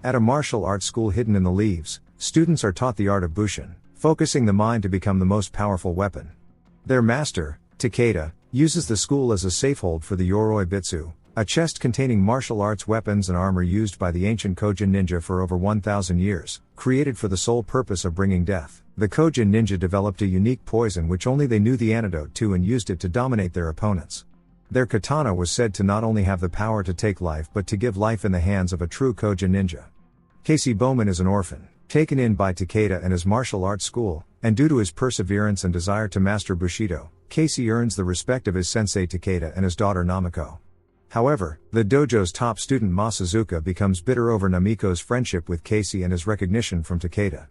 At a martial arts school hidden in the leaves, students are taught the art of Bushin, focusing the mind to become the most powerful weapon. Their master, Takeda, uses the school as a safehold for the Yoroi Bitsu, a chest containing martial arts weapons and armor used by the ancient Kojin ninja for over 1,000 years, created for the sole purpose of bringing death. The Kojin ninja developed a unique poison which only they knew the antidote to and used it to dominate their opponents. Their katana was said to not only have the power to take life but to give life in the hands of a true Kojin ninja. Casey Bowman is an orphan, taken in by Takeda and his martial arts school, and due to his perseverance and desire to master Bushido, Casey earns the respect of his sensei Takeda and his daughter Namiko. However, the dojo's top student Masazuka becomes bitter over Namiko's friendship with Casey and his recognition from Takeda.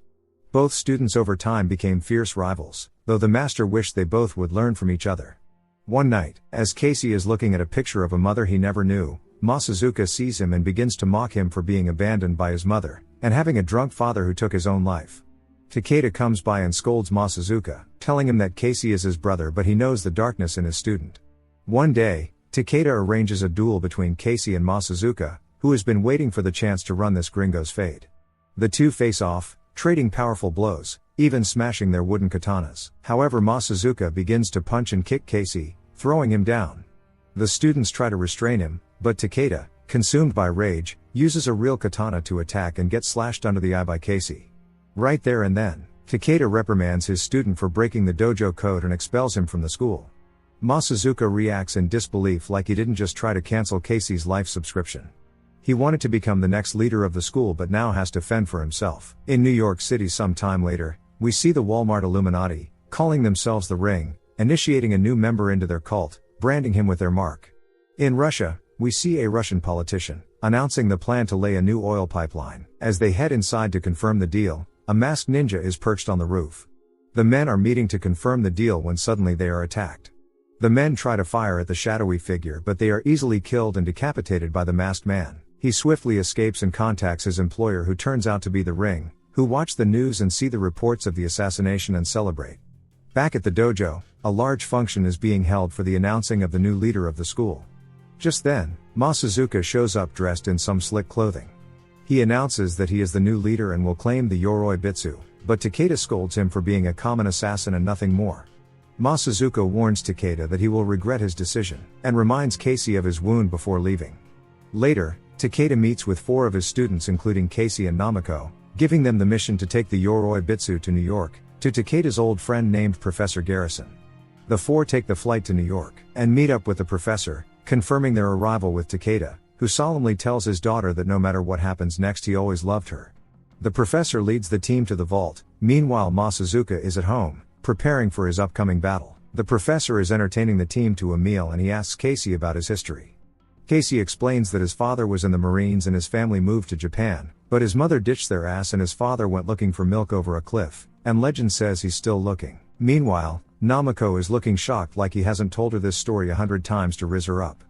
Both students over time became fierce rivals, though the master wished they both would learn from each other. One night, as Casey is looking at a picture of a mother he never knew, Masazuka sees him and begins to mock him for being abandoned by his mother, and having a drunk father who took his own life. Takeda comes by and scolds Masazuka, telling him that Casey is his brother but he knows the darkness in his student. One day, Takeda arranges a duel between Casey and Masazuka, who has been waiting for the chance to run this gringo's fade. The two face off, trading powerful blows, even smashing their wooden katanas. However, Masazuka begins to punch and kick Casey, throwing him down. The students try to restrain him, but Takeda, consumed by rage, uses a real katana to attack and gets slashed under the eye by Casey. Right there and then, Takeda reprimands his student for breaking the dojo code and expels him from the school. Masazuka reacts in disbelief like he didn't just try to cancel Casey's life subscription. He wanted to become the next leader of the school but now has to fend for himself. In New York City some time later, we see the Walmart Illuminati, calling themselves the Ring, initiating a new member into their cult, branding him with their mark. In Russia, we see a Russian politician, announcing the plan to lay a new oil pipeline. As they head inside to confirm the deal, a masked ninja is perched on the roof. The men are meeting to confirm the deal when suddenly they are attacked. The men try to fire at the shadowy figure but they are easily killed and decapitated by the masked man. He swiftly escapes and contacts his employer who turns out to be the Ring, who watch the news and see the reports of the assassination and celebrate. Back at the dojo, a large function is being held for the announcing of the new leader of the school. Just then, Masazuka shows up dressed in some slick clothing. He announces that he is the new leader and will claim the Yoroi Bitsu, but Takeda scolds him for being a common assassin and nothing more. Masazuka warns Takeda that he will regret his decision, and reminds Casey of his wound before leaving. Later, Takeda meets with 4 of his students including Casey and Namiko, giving them the mission to take the Yoroi Bitsu to New York, to Takeda's old friend named Professor Garrison. The 4 take the flight to New York, and meet up with the professor, confirming their arrival with Takeda, who solemnly tells his daughter that no matter what happens next he always loved her. The professor leads the team to the vault. Meanwhile Masazuka is at home, preparing for his upcoming battle. The professor is entertaining the team to a meal and he asks Casey about his history. Casey explains that his father was in the Marines and his family moved to Japan, but his mother ditched their ass and his father went looking for milk over a cliff, and legend says he's still looking. Meanwhile, Namiko is looking shocked like he hasn't told her this story 100 times to riz her up.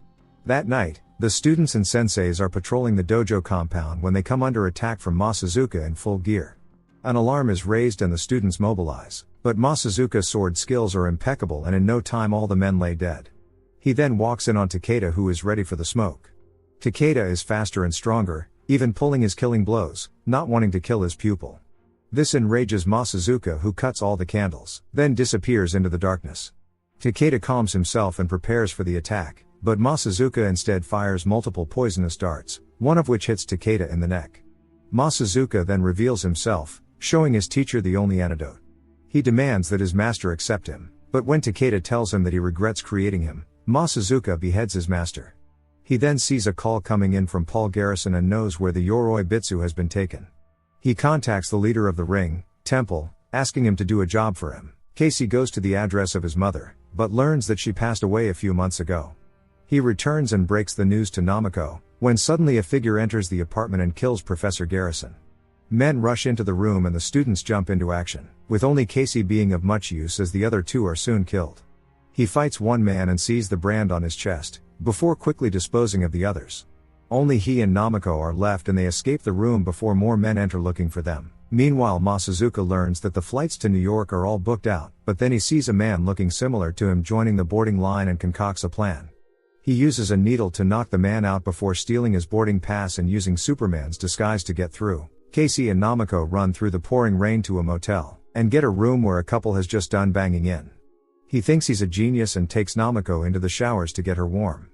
That night, the students and senseis are patrolling the dojo compound when they come under attack from Masazuka in full gear. An alarm is raised and the students mobilize, but Masazuka's sword skills are impeccable and in no time all the men lay dead. He then walks in on Takeda who is ready for the smoke. Takeda is faster and stronger, even pulling his killing blows, not wanting to kill his pupil. This enrages Masazuka who cuts all the candles, then disappears into the darkness. Takeda calms himself and prepares for the attack, but Masazuka instead fires multiple poisonous darts, one of which hits Takeda in the neck. Masazuka then reveals himself, showing his teacher the only antidote. He demands that his master accept him, but when Takeda tells him that he regrets creating him, Masazuka beheads his master. He then sees a call coming in from Paul Garrison and knows where the Yoroi Bitsu has been taken. He contacts the leader of the Ring, Temple, asking him to do a job for him. Casey goes to the address of his mother, but learns that she passed away a few months ago. He returns and breaks the news to Namiko, when suddenly a figure enters the apartment and kills Professor Garrison. Men rush into the room and the students jump into action, with only Casey being of much use as the other 2 are soon killed. He fights one man and sees the brand on his chest, before quickly disposing of the others. Only he and Namiko are left and they escape the room before more men enter looking for them. Meanwhile Masazuka learns that the flights to New York are all booked out, but then he sees a man looking similar to him joining the boarding line and concocts a plan. He uses a needle to knock the man out before stealing his boarding pass and using Superman's disguise to get through. Casey and Namiko run through the pouring rain to a motel, and get a room where a couple has just done banging in. He thinks he's a genius and takes Namiko into the showers to get her warm.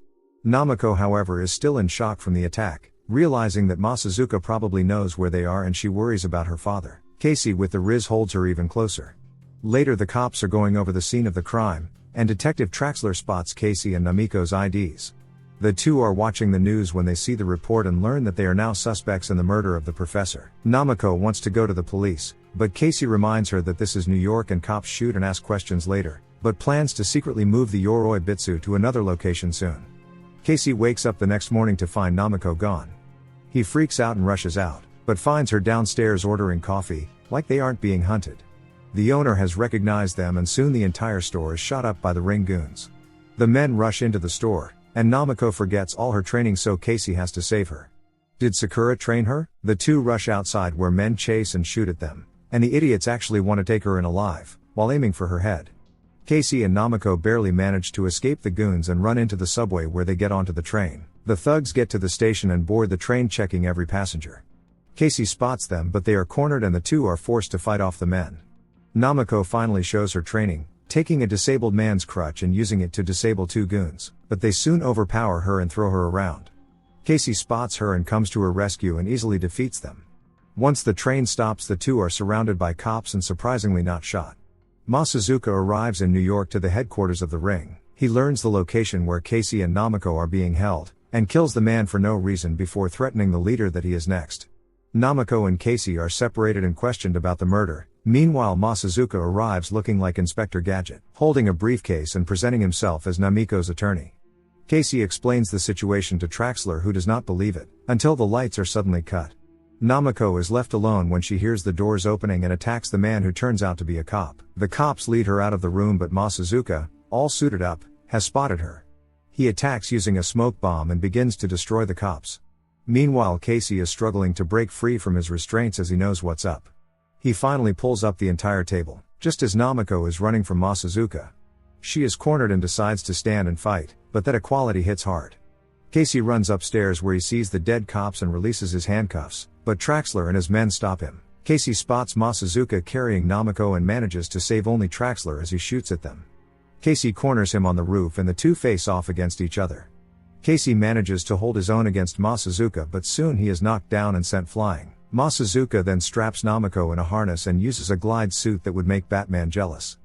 Namiko, however, is still in shock from the attack, realizing that Masazuka probably knows where they are, and she worries about her father. Casey with the Riz holds her even closer. Later, the cops are going over the scene of the crime, and Detective Traxler spots Casey and Namiko's IDs. The two are watching the news when they see the report and learn that they are now suspects in the murder of the professor. Namiko wants to go to the police, but Casey reminds her that this is New York and cops shoot and ask questions later, but plans to secretly move the Yoroi Bitsu to another location soon. Casey wakes up the next morning to find Namiko gone. He freaks out and rushes out, but finds her downstairs ordering coffee, like they aren't being hunted. The owner has recognized them, and soon the entire store is shot up by the ring goons. The men rush into the store, and Namiko forgets all her training, so Casey has to save her. Did Sakura train her? The two rush outside where men chase and shoot at them, and the idiots actually want to take her in alive, while aiming for her head. Casey and Namiko barely manage to escape the goons and run into the subway, where they get onto the train. The thugs get to the station and board the train, checking every passenger. Casey spots them, but they are cornered and the two are forced to fight off the men. Namiko finally shows her training, taking a disabled man's crutch and using it to disable two goons, but they soon overpower her and throw her around. Casey spots her and comes to her rescue and easily defeats them. Once the train stops, the two are surrounded by cops and surprisingly not shot. Masazuka arrives in New York to the headquarters of the ring. He learns the location where Casey and Namiko are being held, and kills the man for no reason before threatening the leader that he is next. Namiko and Casey are separated and questioned about the murder. Meanwhile, Masazuka arrives looking like Inspector Gadget, holding a briefcase and presenting himself as Namiko's attorney. Casey explains the situation to Traxler, who does not believe it, until the lights are suddenly cut. Namiko is left alone when she hears the doors opening and attacks the man, who turns out to be a cop. The cops lead her out of the room, but Masazuka, all suited up, has spotted her. He attacks using a smoke bomb and begins to destroy the cops. Meanwhile, Casey is struggling to break free from his restraints as he knows what's up. He finally pulls up the entire table, just as Namiko is running from Masazuka. She is cornered and decides to stand and fight, but that equality hits hard. Casey runs upstairs where he sees the dead cops and releases his handcuffs, but Traxler and his men stop him. Casey spots Masazuka carrying Namiko and manages to save only Traxler as he shoots at them. Casey corners him on the roof and the two face off against each other. Casey manages to hold his own against Masazuka, but soon he is knocked down and sent flying. Masazuka then straps Namiko in a harness and uses a glide suit that would make Batman jealous.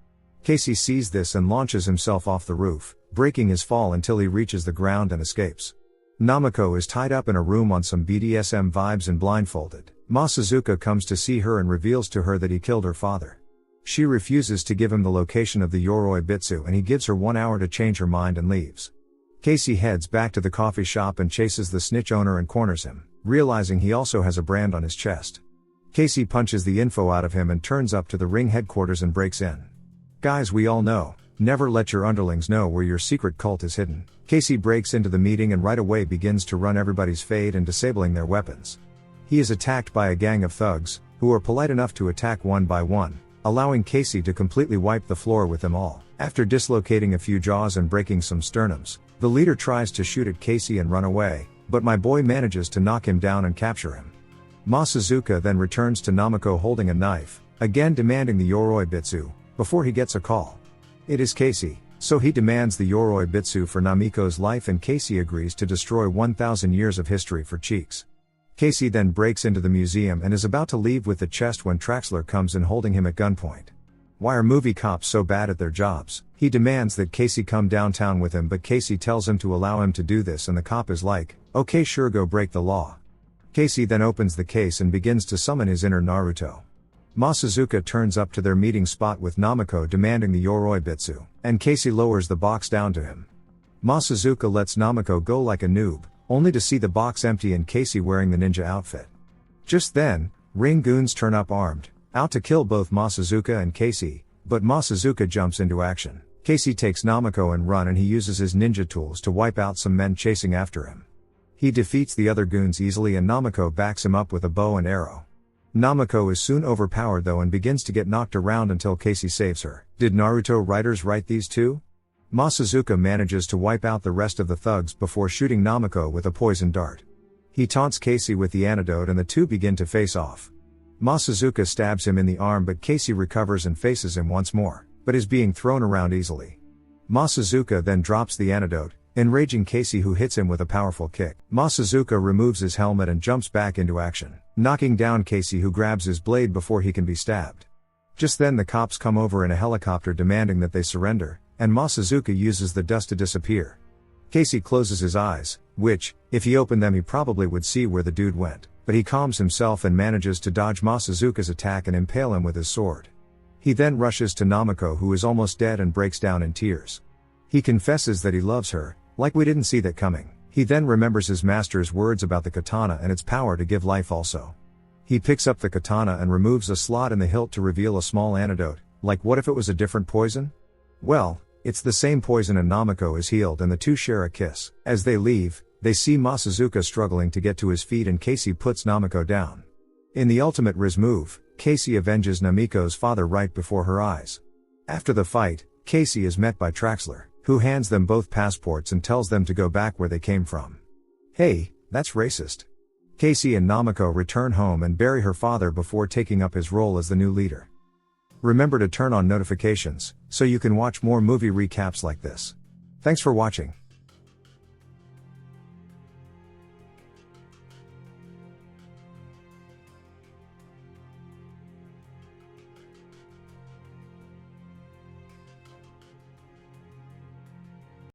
Casey sees this and launches himself off the roof, breaking his fall until he reaches the ground and escapes. Namiko is tied up in a room on some BDSM vibes and blindfolded. Masazuka comes to see her and reveals to her that he killed her father. She refuses to give him the location of the Yoroi Bitsu, and he gives her 1 hour to change her mind and leaves. Casey heads back to the coffee shop and chases the snitch owner and corners him, realizing he also has a brand on his chest. Casey punches the info out of him and turns up to the ring headquarters and breaks in. Guys, we all know, never let your underlings know where your secret cult is hidden. Casey breaks into the meeting and right away begins to run everybody's fade and disabling their weapons. He is attacked by a gang of thugs, who are polite enough to attack one by one, allowing Casey to completely wipe the floor with them all. After dislocating a few jaws and breaking some sternums, the leader tries to shoot at Casey and run away, but my boy manages to knock him down and capture him. Masazuka then returns to Namiko holding a knife, again demanding the Yoroi Bitsu, before he gets a call. It is Casey, so he demands the Yoroi Bitsu for Namiko's life, and Casey agrees to destroy 1,000 years of history for Cheeks. Casey then breaks into the museum and is about to leave with the chest when Traxler comes in holding him at gunpoint. Why are movie cops so bad at their jobs? He demands that Casey come downtown with him, but Casey tells him to allow him to do this, and the cop is like, okay sure, go break the law. Casey then opens the case and begins to summon his inner Naruto. Masazuka turns up to their meeting spot with Namiko demanding the Yoroi Bitsu, and Casey lowers the box down to him. Masazuka lets Namiko go like a noob, only to see the box empty and Casey wearing the ninja outfit. Just then, ring goons turn up armed, out to kill both Masazuka and Casey, but Masazuka jumps into action. Casey takes Namiko and run, and he uses his ninja tools to wipe out some men chasing after him. He defeats the other goons easily, and Namiko backs him up with a bow and arrow. Namiko is soon overpowered though and begins to get knocked around until Casey saves her. Did Naruto writers write these too? Masazuka manages to wipe out the rest of the thugs before shooting Namiko with a poison dart. He taunts Casey with the antidote and the two begin to face off. Masazuka stabs him in the arm but Casey recovers and faces him once more, but is being thrown around easily. Masazuka then drops the antidote, enraging Casey who hits him with a powerful kick. Masazuka removes his helmet and jumps back into action, knocking down Casey who grabs his blade before he can be stabbed. Just then the cops come over in a helicopter demanding that they surrender, and Masazuka uses the dust to disappear. Casey closes his eyes, which, if he opened them he probably would see where the dude went, but he calms himself and manages to dodge Masazuka's attack and impale him with his sword. He then rushes to Namiko who is almost dead and breaks down in tears. He confesses that he loves her, like we didn't see that coming. He then remembers his master's words about the katana and its power to give life also. He picks up the katana and removes a slot in the hilt to reveal a small antidote, like what if it was a different poison? Well, it's the same poison and Namiko is healed and the two share a kiss. As they leave, they see Masazuka struggling to get to his feet and Casey puts Namiko down. In the ultimate Riz move, Casey avenges Namiko's father right before her eyes. After the fight, Casey is met by Traxler, who hands them both passports and tells them to go back where they came from. Hey, that's racist. Casey and Namiko return home and bury her father before taking up his role as the new leader. Remember to turn on notifications, so you can watch more movie recaps like this. Thanks for watching.